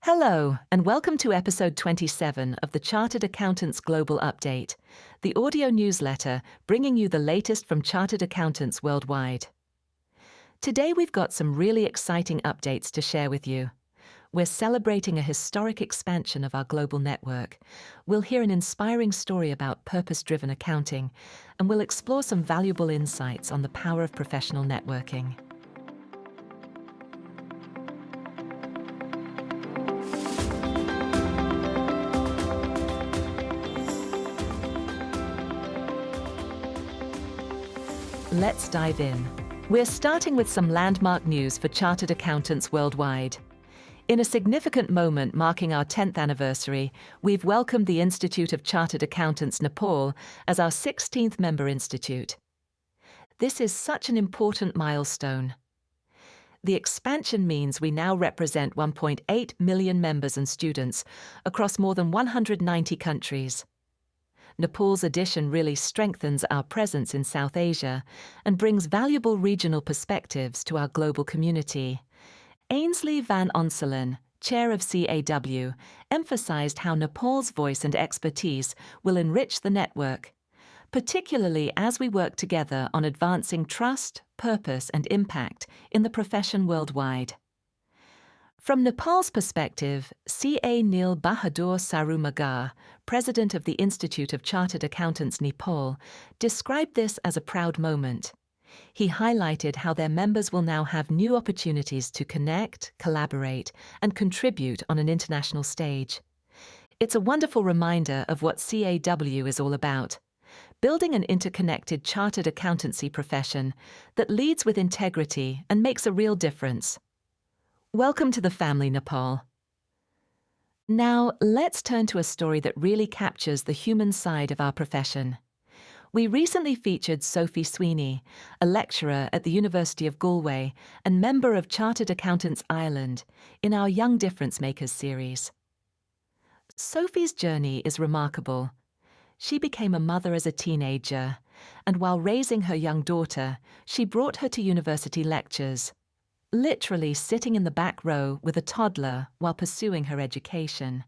Hello, and welcome to episode 27 of the Chartered Accountants Global Update, the audio newsletter bringing you the latest from chartered accountants worldwide. Today we've got some really exciting updates to share with you. We're celebrating a historic expansion of our global network. We'll hear an inspiring story about purpose-driven accounting, and we'll explore some valuable insights on the power of professional networking. Let's dive in. We're starting with some landmark news for chartered accountants worldwide. In a significant moment marking our 10th anniversary, we've welcomed the Institute of Chartered Accountants Nepal as our 16th member institute. This is such an important milestone. The expansion means we now represent 1.8 million members and students across more than 190 countries. Nepal's addition really strengthens our presence in South Asia and brings valuable regional perspectives to our global community. Ainsley van Onselen, chair of CAW, emphasized how Nepal's voice and expertise will enrich the network, particularly as we work together on advancing trust, purpose, and impact in the profession worldwide. From Nepal's perspective, C.A. Neil Bahadur Sarumagar, president of the Institute of Chartered Accountants Nepal, described this as a proud moment. He highlighted how their members will now have new opportunities to connect, collaborate, and contribute on an international stage. It's a wonderful reminder of what CAW is all about: building an interconnected chartered accountancy profession that leads with integrity and makes a real difference. Welcome to the family, Nepal. Now, let's turn to a story that really captures the human side of our profession. We recently featured Sophie Sweeney, a lecturer at the University of Galway and member of Chartered Accountants Ireland, in our Young Difference Makers series. Sophie's journey is remarkable. She became a mother as a teenager, and while raising her young daughter, she brought her to university lectures, literally sitting in the back row with a toddler while pursuing her education.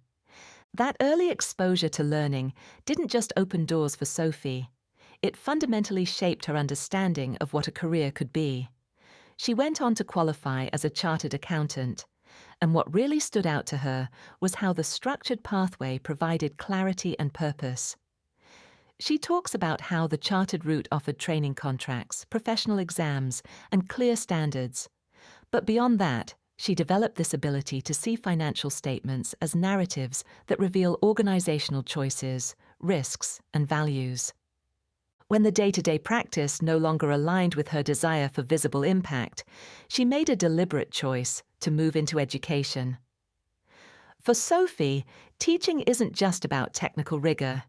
That early exposure to learning didn't just open doors for Sophie. It fundamentally shaped her understanding of what a career could be. She went on to qualify as a chartered accountant, and what really stood out to her was how the structured pathway provided clarity and purpose. She talks about how the chartered route offered training contracts, professional exams, and clear standards. But beyond that, she developed this ability to see financial statements as narratives that reveal organizational choices, risks, and values. When the day-to-day practice no longer aligned with her desire for visible impact, she made a deliberate choice to move into education. For Sophie, teaching isn't just about technical rigor.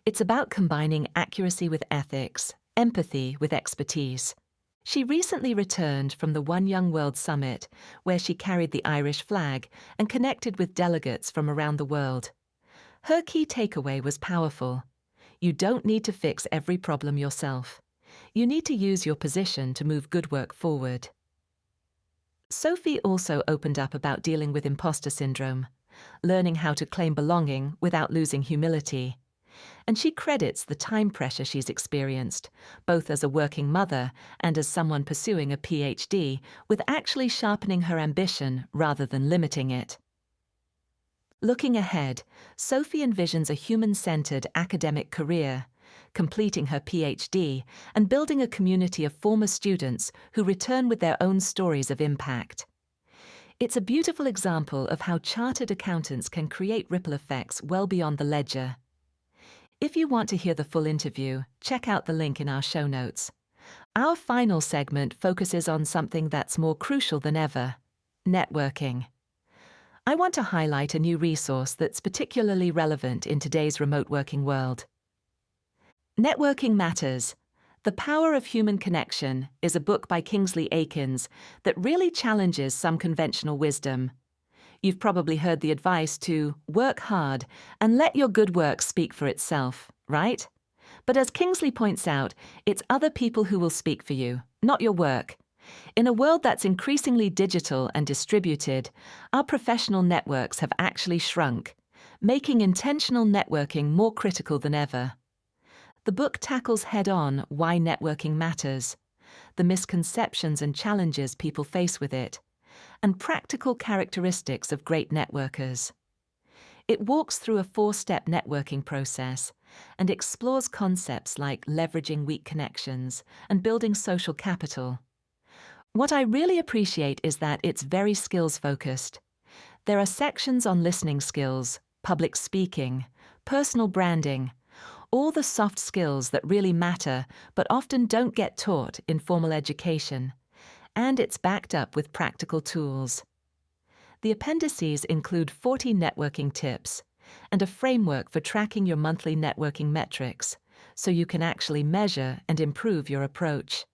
It's about combining accuracy with ethics, empathy with expertise. She recently returned from the One Young World Summit, where she carried the Irish flag and connected with delegates from around the world. Her key takeaway was powerful. You don't need to fix every problem yourself. You need to use your position to move good work forward. Sophie also opened up about dealing with imposter syndrome, learning how to claim belonging without losing humility. And she credits the time pressure she's experienced, both as a working mother and as someone pursuing a PhD, with actually sharpening her ambition rather than limiting it. Looking ahead, Sophie envisions a human-centered academic career, completing her PhD and building a community of former students who return with their own stories of impact. It's a beautiful example of how chartered accountants can create ripple effects well beyond the ledger. If you want to hear the full interview, check out the link in our show notes. Our final segment focuses on something that's more crucial than ever: networking. I want to highlight a new resource that's particularly relevant in today's remote working world. Networking Matters: The Power of Human Connection is a book by Kingsley Aikins that really challenges some conventional wisdom. You've probably heard the advice to work hard and let your good work speak for itself, right? But as Kingsley points out, it's other people who will speak for you, not your work. In a world that's increasingly digital and distributed, our professional networks have actually shrunk, making intentional networking more critical than ever. The book tackles head-on why networking matters, the misconceptions and challenges people face with it, and practical characteristics of great networkers. It walks through a 4-step networking process and explores concepts like leveraging weak connections and building social capital. What I really appreciate is that it's very skills-focused. There are sections on listening skills, public speaking, personal branding, all the soft skills that really matter but often don't get taught in formal education, and it's backed up with practical tools. The appendices include 40 networking tips and a framework for tracking your monthly networking metrics, so you can actually measure and improve your approach.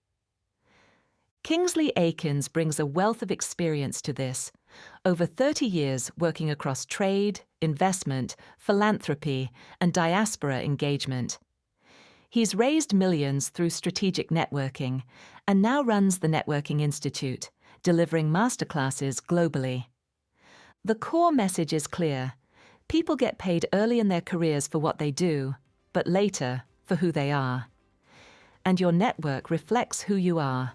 Kingsley Aikins brings a wealth of experience to this, over 30 years working across trade, investment, philanthropy, and diaspora engagement. He's raised millions through strategic networking and now runs the Networking Institute, delivering masterclasses globally. The core message is clear. People get paid early in their careers for what they do, but later for who they are. And your network reflects who you are.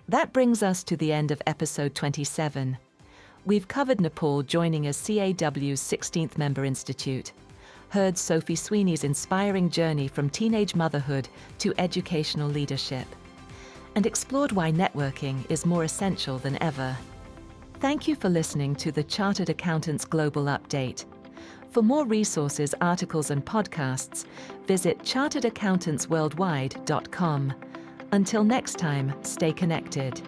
That brings us to the end of episode 27. We've covered Nepal joining as CAW's 16th Member Institute, heard Sophie Sweeney's inspiring journey from teenage motherhood to educational leadership, and explored why networking is more essential than ever. Thank you for listening to the Chartered Accountants Global Update. For more resources, articles, and podcasts, visit charteredaccountantsworldwide.com. Until next time, stay connected.